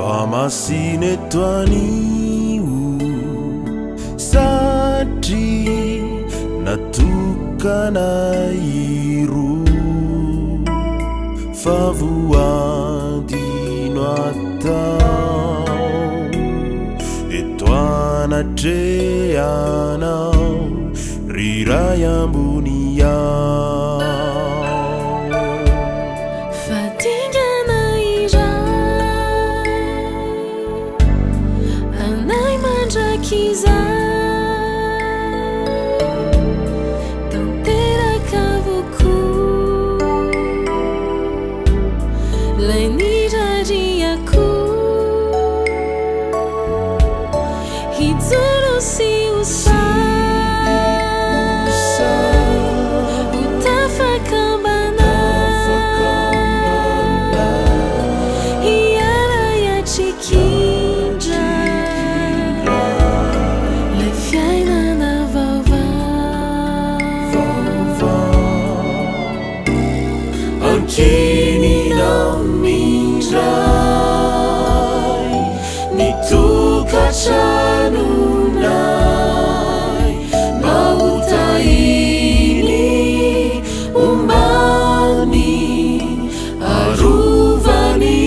Famasine twaniu satri natukana iru favoadino atao etwanatreanao riray ambony ao fadingana iray anay mandrakizay tanteraka vokoa lay nirariako hijoro sy Kininao mindray nitokatranonay mahotahiny ombany arovany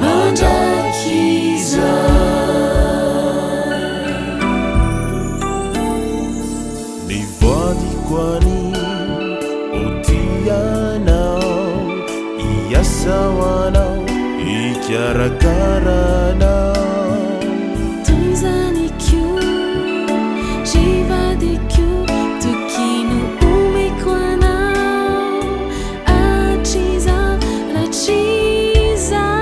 mandrakizay ny voadiko ani iasawanao ikarakaranao toizanikyo jivadikyo tokino omeko anao atriza ratrizay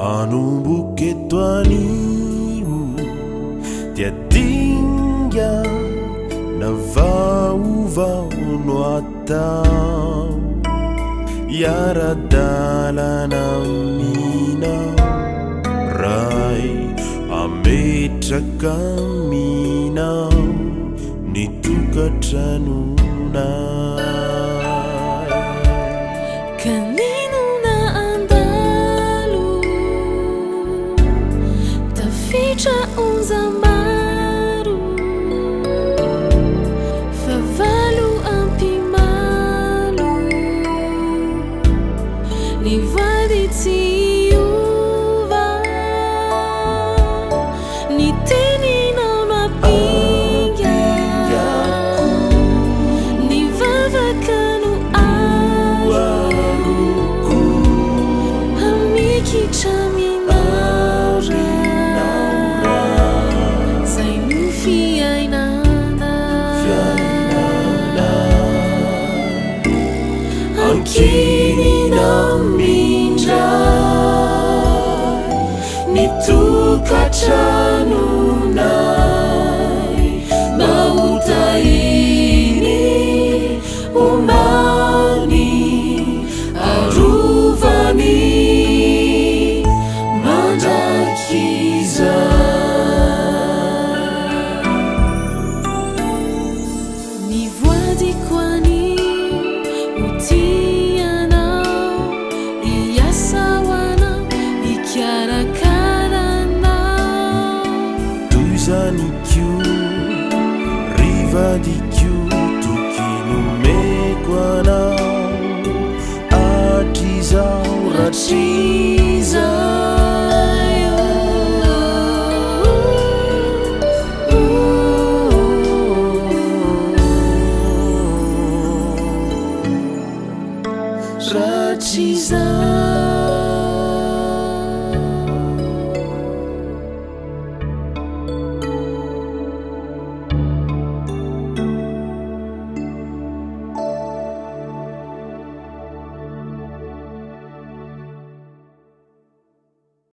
manomboky eto anio diadinga na vaovao no atao iaradalana aminao ray ametraka aminao nitokatranonay kanino na andalo tafitra onzambaro favalo ampimalo ny vady tsy iova ny teninao no apinga ny vavaka no aroko amikitraminaora zay no fiainana ankininao mindray nitokatranonay mahotahiny ombany arovany mandrakizay ny voadiko ani otianao iasawanao ikarakaranao toizanikyo rivadikyo tokinomeko anao atrizao ratrizay ratrizay